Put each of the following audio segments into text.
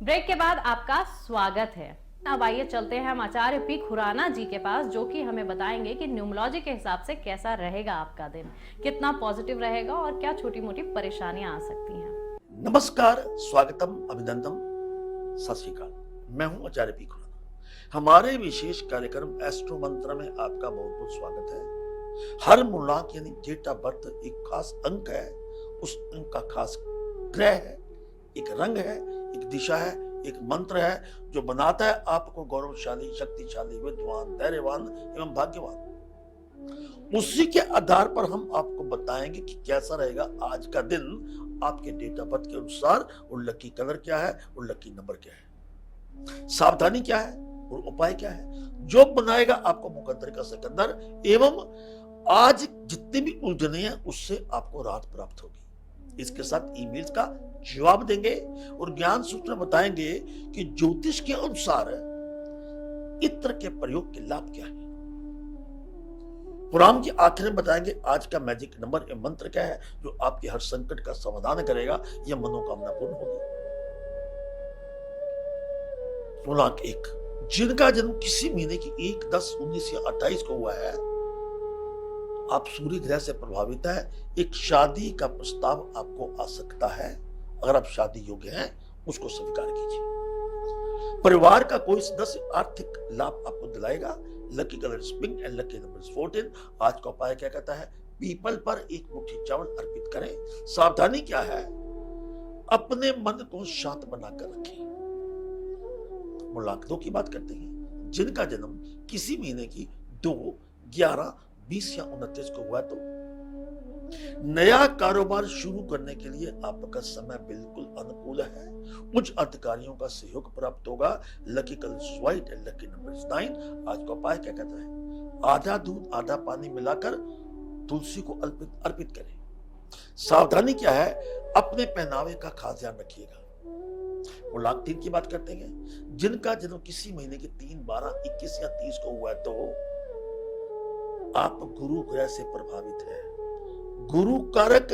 Break के बाद आपका स्वागत है। अब आइए चलते हैं हम आचार्य पी खुराना जी के पास, जो कि हमें बताएंगे कि न्यूमरोलॉजी के हिसाब से कैसा रहेगा आपका दिन, कितना पॉजिटिव रहेगा और क्या छोटी मोटी परेशानियां आ सकती हैं। नमस्कार, स्वागतम, अभिनंदन, सत श्री अकाल। मैं हूं आचार्य पी खुराना। हमारे विशेष कार्यक्रम एस्ट्रो मंत्र में आपका बहुत बहुत स्वागत है। हर मूलांक यानी डेट ऑफ बर्थ एक खास अंक है, उस अंक का खास ग्रह है, एक रंग है, एक दिशा है, एक मंत्र है जो बनाता है आपको गौरवशाली, शक्तिशाली, विद्वान, धैर्यवान एवं भाग्यवान। उसी के आधार पर हम आपको बताएंगे कि कैसा रहेगा आज का दिन आपके डेट ऑफ बर्थ के अनुसार, और लकी कलर क्या है और लकी नंबर क्या है, सावधानी क्या है और उपाय क्या है, जो बनाएगा आपको मुकद्दर का सिकंदर एवं आज जितनी भी उलझने हैं उससे आपको राहत प्राप्त होगी। इसके साथ ईमेल्स का जवाब देंगे और ज्ञान सूत्र बताएंगे कि ज्योतिष के अनुसार इत्र के प्रयोग के लाभ क्या है। पुराण के आखिर में बताएंगे आज का मैजिक नंबर एवं मंत्र क्या है जो आपके हर संकट का समाधान करेगा, यह मनोकामना पूर्ण होगी। मूलांक 1, जिनका जन्म किसी महीने की 1, 10, 19 या 28 को हुआ है, आप सूर्य ग्रह से प्रभावित है। एक शादी का प्रस्ताव आपको आ सकता है। अगर आप शादी योग्य हैं उसको स्वीकार कीजिए। परिवार का कोई सदस्य आर्थिक लाभ आपको दिलाएगा। Lucky colour pink and lucky number 14। आज का उपाय क्या कहता है? पीपल पर एक मुट्ठी चावल अर्पित करें। सावधानी क्या है? अपने मन को शांत बनाकर रखें। मूलांक 2 की बात करते हैं। जिनका जन्म किसी महीने की 2, 11, 20 या 29 को हुआ तो नया कारोबार शुरू करने के लिए आपका समय बिल्कुल अनुकूल है। उच्च अधिकारियों का सहयोग प्राप्त होगा। Lucky colour white and lucky number 9। आज का उपाय क्या कहता है? आधा दूध आधा पानी मिलाकर तुलसी को अर्पित करें। सावधानी क्या है? अपने पहनावे का खास ध्यान रखिएगा। मूलांक 3 की बात करते हैं। जिनका जन्म किसी महीने के 3, 12, 21 या 30 को हुआ है तो आप गुरु ग्रह से प्रभावित है। गुरु कारक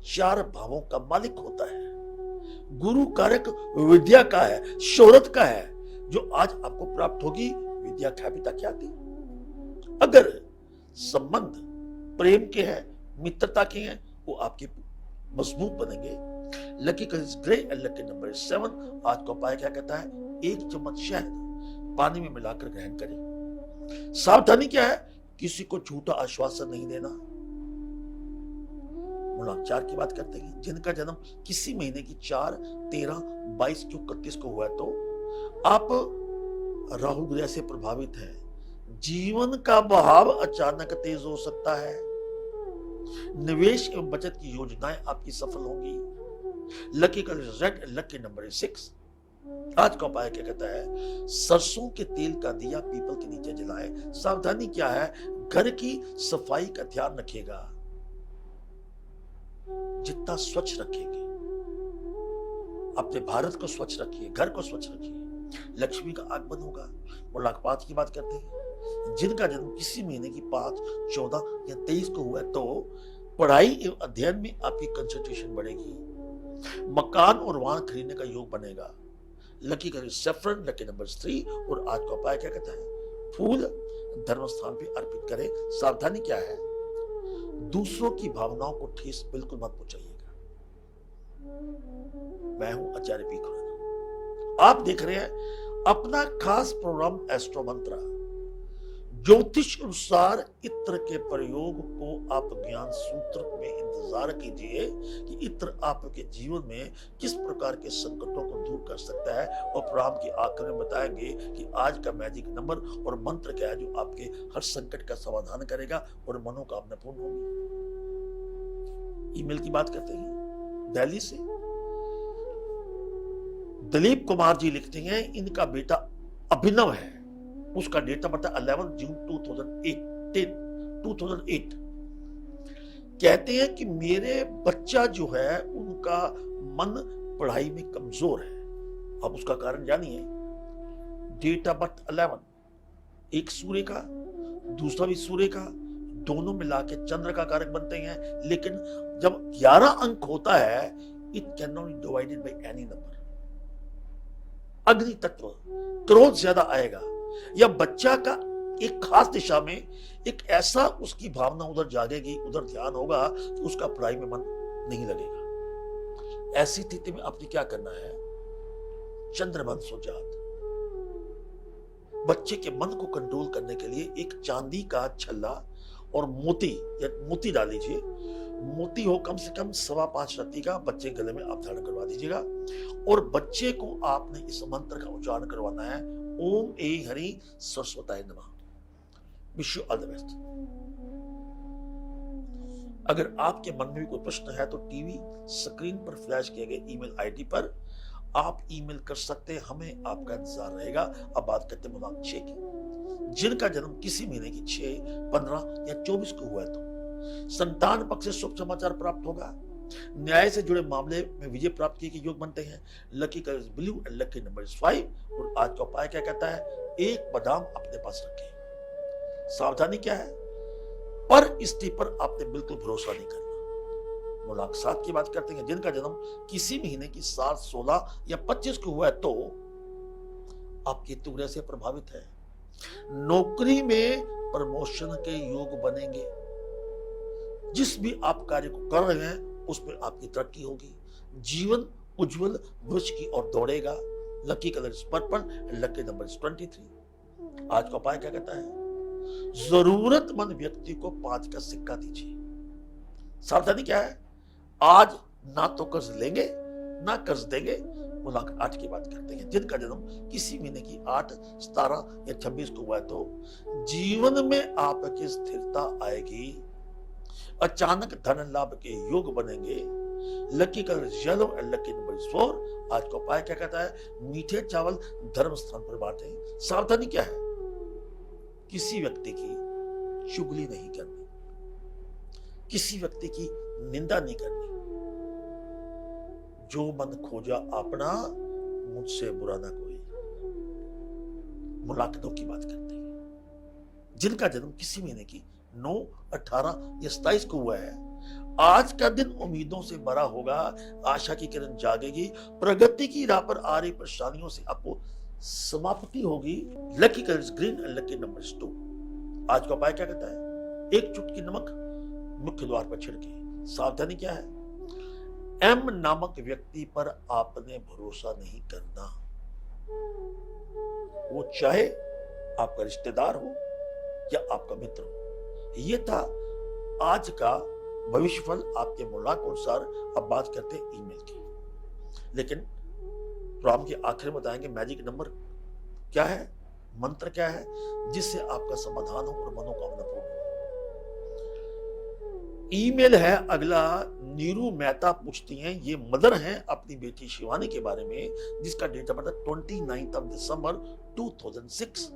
4 भावों का मालिक होता है। गुरु कारक विद्या का है, शोहरत का है, जो आज आपको प्राप्त होगी। विद्या ख्यापिता ख्याति। अगर संबंध प्रेम के हैं, मित्रता के हैं, वो आपके मजबूत बनेंगे। Lucky colour grey and lucky number 7। आज का उपाय क्या कहता है? 1 चम्मच शहद पानी में मिलाकर ग्रहण करें। सावधानी क्या है? किसी को झूठा आश्वासन नहीं देना। मूलांक 4 की बात करते हैं। जिनका जन्म किसी महीने की 4, 13, 22 की 31 को हुआ है तो आप राहु ग्रह से प्रभावित हैं। जीवन का बहाव अचानक तेज हो सकता है। निवेश एवं बचत की योजनाएं आपकी सफल होंगी। Lucky colour red, lucky number 6। आज का उपाय क्या कहता है? सरसों के तेल का दिया पीपल के नीचे जलाएं। सावधानी क्या है? घर की सफाई का ध्यान रखिएगा। जितना स्वच्छ रखेंगे, अपने भारत को स्वच्छ रखिए, घर को स्वच्छ रखिए, लक्ष्मी का आगमन होगा। मूलांक 5 की बात करते हैं। जिनका जन्म किसी महीने की 5, 14 या 23 को हुआ है तो पढ़ाई एवं अध्ययन में आपकी कंसंट्रेशन बढ़ेगी। मकान और वाहन खरीदने का योग बनेगा। Lucky colour saffron, lucky number 3। और आज का उपाय क्या कहता है? फूल धर्म स्थान पे अर्पित करें। सावधानी क्या है? दूसरों की भावनाओं को ठेस बिल्कुल मत पहुंचाइएगा। मैं हूं आचार्य पी खुराना। आप देख रहे हैं अपना खास प्रोग्राम एस्ट्रो मंत्र। ज्योतिष अनुसार इत्र के प्रयोग को आप ज्ञान सूत्र में इंतजार कीजिए कि इत्र आपके जीवन में किस प्रकार के संकटों को दूर कर सकता है। और प्रोग्राम के आखिर में बताएंगे कि आज का मैजिक नंबर और मंत्र क्या है जो आपके हर संकट का समाधान करेगा और मनोकामना पूर्ण होगी। ईमेल की बात करते हैं। दिल्ली से दिलीप कुमार जी लिखते हैं, इनका बेटा अभिनव है। उसका डेट ऑफ बर्थ 11 जून 2008। कहते हैं कि मेरे बच्चा जो है उनका मन पढ़ाई में कमजोर है। अब उसका कारण जानिए। डेट ऑफ बर्थ 11, एक सूर्य का, दूसरा भी सूर्य का, दोनों मिला के चंद्र का कारक बनते हैं। लेकिन जब 11 अंक होता है, it can not be divided by any number. अग्नि तत्व, क्रोध ज्यादा आएगा, या बच्चा का एक खास दिशा में एक ऐसा उसकी भावना उधर जागेगी, उधर ध्यान होगा कि उसका पढ़ाई में मन नहीं लगेगा। ऐसी स्थिति में आपने क्या करना है, चंद्रमन सुजात, बच्चे के मन को कंट्रोल करने के लिए एक चांदी का छल्ला और मोती या मोती डाल लीजिए। मोती हो कम से कम 5.25 रत्ती का, बच्चे गले में आप धारण करवा दीजिएगा। और बच्चे को आपने इस मंत्र का उच्चारण करवाना है, ओम ए हरि सरस्वताय नमः। Wish you all the best. अगर आपके मन में भी कोई प्रश्न है तो टीवी स्क्रीन पर फ्लैश किए गए ईमेल आईडी पर आप ईमेल कर सकते हैं, हमें आपका इंतजार रहेगा। अब बात करते हैं दिनांक 6 की। जिनका जन्म किसी महीने की 6, 15 या 24 को हुआ है तो संतान पक्ष से शुभ समाचार प्राप्त होगा। न्याय से जुड़े मामले में विजय प्राप्ति के योग बनते हैं। Lucky colour is blue and lucky number is 5। और आज का उपाय क्या कहता है, एक बादाम अपने पास रखें। सावधानी क्या है, पर स्थिति पर आपने बिल्कुल भरोसा नहीं करना। मुलाक 7 की बात करते हैं। जिनका जन्म किसी महीने की 7, 16 या 25 को हुआ है तो आप केतु ग्रह से प्रभावित है। नौकरी में प्रमोशन के योग बनेंगे। जिस भी आप कार्य को कर रहे हैं उसमें आपकी तरक्की होगी। जीवन उज्जवल भविष्य की ओर दौड़ेगा। Lucky colour is purple, lucky number is 23। आज का उपाय क्या कहता है, जरूरतमंद व्यक्ति को 5 का सिक्का दीजिए। सावधानी क्या है, आज ना तो कर्ज लेंगे ना कर्ज देंगे। मुलाक 8 की बात करते हैं। जिनका जन्म किसी महीने की 8, 17 या 26 को हुआ है तो जीवन में आपकी स्थिरता आएगी। अचानक धन लाभ के योग बनेंगे। Lucky colour yellow and lucky number is 4। आज का उपाय क्या कहता है, मीठे चावल धर्म स्थान पर बांटें। सावधानी क्या है, किसी व्यक्ति की चुगली नहीं करनी, किसी व्यक्ति की निंदा नहीं करनी। जो मन खोजा अपना, मुझसे बुरा ना कोई। मुलाकातों की बात करते हैं। जिनका जन्म किसी महीने की 9, 18 या 27 को हुआ है, आज का दिन उम्मीदों से भरा होगा। आशा की किरण जागेगी। प्रगति की राह पर आ रही परेशानियों से आपको समाप्ति होगी। Lucky colour is green and lucky number is 2। आज का उपाय क्या कहता है, एक चुटकी नमक मुख्य द्वार पर छिड़के। सावधानी क्या है, एम नामक व्यक्ति पर आपने भरोसा नहीं करना। वो चाहे आपका रिश्तेदार हो या आपका मित्र हो। ये था आज का भविष्यफल आपके मुलाक अनुसार। अब बात करते हैं ईमेल की, लेकिन प्रोग्राम के आखिर में बताएंगे मैजिक नंबर क्या है, मंत्र क्या है, जिससे आपका समाधान हो और मनोकामना पूर्ण हो। ईमेल है अगला, नीरू मेहता पूछती हैं, ये मदर हैं अपनी बेटी शिवानी के बारे में, जिसका डेट ऑफ बर्थ 29 दिसंबर 2006।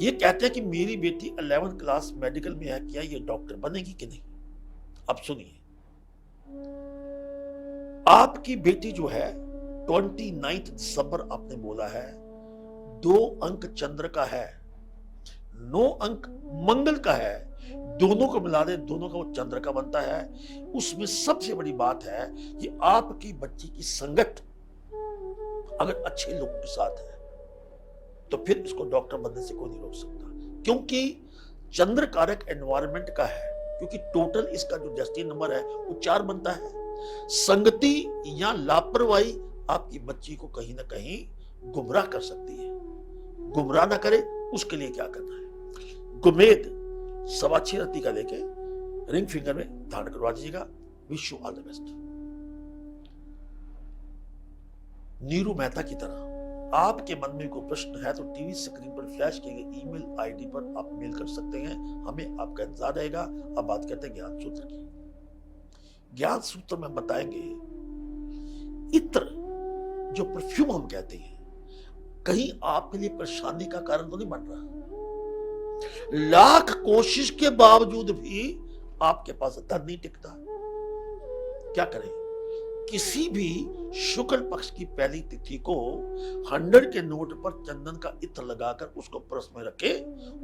ये कहते हैं कि मेरी बेटी 11th क्लास मेडिकल में है, क्या ये डॉक्टर बनेगी कि नहीं। अब सुनिए, आपकी बेटी जो है 29 दिसंबर आपने बोला है, 2 अंक चंद्र का है, 9 अंक मंगल का है। दोनों को मिला दे, दोनों का वो चंद्र का बनता है। उसमें सबसे बड़ी बात है कि आपकी बच्ची की संगत अगर अच्छे लोगों के साथ है तो फिर इसको डॉक्टर बनने से कोई नहीं रोक सकता, क्योंकि चंद्र कारक एनवायरनमेंट का है। क्योंकि टोटल इसका जो डेस्टिनी नंबर है वो 4 बनता है। संगति या लापरवाही आपकी बच्ची को कहीं ना कहीं गुमराह कर सकती है। गुमराह ना करे उसके लिए क्या करना है, गुमेद 6.25 रत्ती का लेके रिंग फिंगर में धारण करवा दीजिएगा। Wish you all the best. Neeru Mehta की तरह आपके मन में कोई प्रश्न है तो टीवी स्क्रीन पर फ्लैश किए गए ईमेल आईडी पर आप मेल कर सकते हैं, हमें आपका इंतजार रहेगा। अब बात करते हैं ज्ञान सूत्र की। ज्ञान सूत्र में बताएंगे, इत्र जो परफ्यूम हम कहते हैं, कहीं आपके लिए परेशानी का कारण तो नहीं बन रहा। लाख कोशिश के बावजूद भी आपके पास धन नहीं टिकता। क्या करें, किसी भी शुक्ल पक्ष की पहली तिथि को 100 के नोट पर चंदन का इत्र लगाकर उसको पर्स में रखे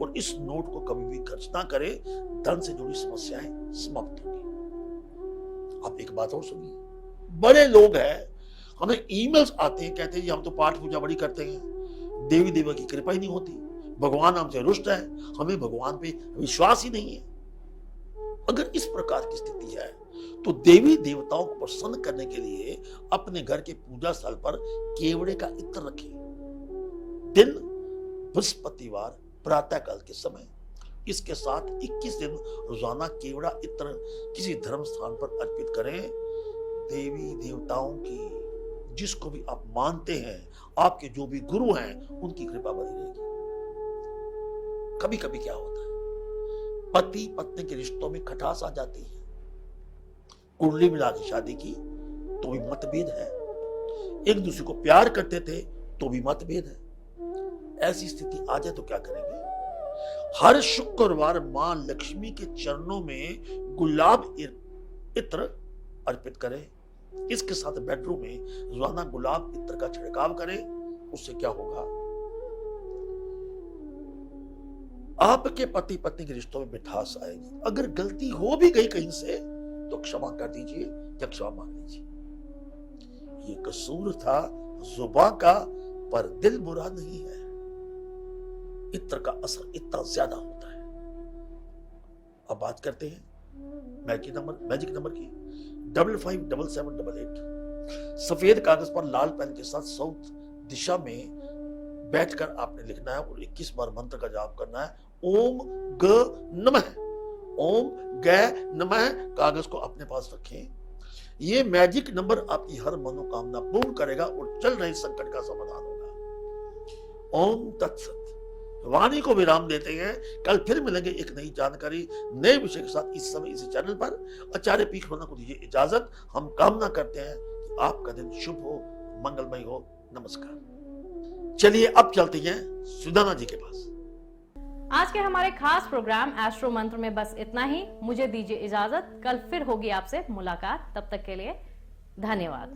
और इस नोट को कभी भी खर्च ना करे, धन से जुड़ी समस्याएं समाप्त होंगी। आप एक बात और सुनिए, बड़े लोग हैं, हमें ईमेल्स आते हैं, कहते हैं जी हम तो पाठ पूजा बड़ी करते हैं, देवी देवा की कृपा ही नहीं होती, भगवान हमसे रुष्ट है, हमें भगवान पे विश्वास ही नहीं है। अगर इस प्रकार की स्थिति है तो देवी देवताओं को प्रसन्न करने के लिए अपने घर के पूजा स्थल पर केवड़े का इत्र रखें। दिन बृहस्पतिवार प्रातः काल के समय, इसके साथ 21 दिन रोजाना केवड़ा इत्र किसी धर्म स्थान पर अर्पित करें। देवी देवताओं की, जिसको भी आप मानते हैं, आपके जो भी गुरु हैं, उनकी कृपा बनी रहेगी। कभी कभी क्या होता है, पति पत्नी के रिश्तों में खटास आ जाती है, कुंडली मिला के शादी की तो भी मतभेद है, एक दूसरे को प्यार करते थे तो भी मतभेद है। ऐसी स्थिति आ जाए तो क्या करेंगे? हर शुक्रवार मां लक्ष्मी के चरणों में गुलाब इत्र अर्पित करें। इसके साथ बेडरूम में रोजाना गुलाब इत्र का छिड़काव करें। उससे क्या होगा, आपके पति पत्नी के रिश्तों में मिठास आएगी। अगर गलती हो भी गई कहीं से तो क्षमा कर दीजिए या क्षमा मांग लीजिए। ये कसूर था जुबान का, पर दिल बुरा नहीं है। इत्र का असर इतना ज्यादा होता है। अब बात करते हैं मैजिक नंबर की 557788। सफेद कागज पर लाल पेन के साथ साउथ दिशा में बैठकर आपने लिखना है और 21 बार मंत्र का जाप करना है। ओम ग नमः, ओम ग नमः। कागज को अपने पास रखें। ये मैजिक नंबर आपकी हर मनोकामना पूर्ण करेगा और चल रहे संकट का समाधान होगा। ओम तत्सत। वाणी को विराम देते हैं। कल फिर मिलेंगे एक नई जानकारी, नए विषय के साथ इस समय इसी चैनल पर। आचार्य पी खुराना को दीजिए इजाजत। हम कामना करते हैं कि आपका दिन शुभ हो, मंगलमय हो। नमस्कार। चलिए अब चलते हैं सुदाना जी के पास। आज के हमारे खास प्रोग्राम एस्ट्रो मंत्र में बस इतना ही। मुझे दीजिए इजाजत। कल फिर होगी आपसे मुलाकात। तब तक के लिए धन्यवाद।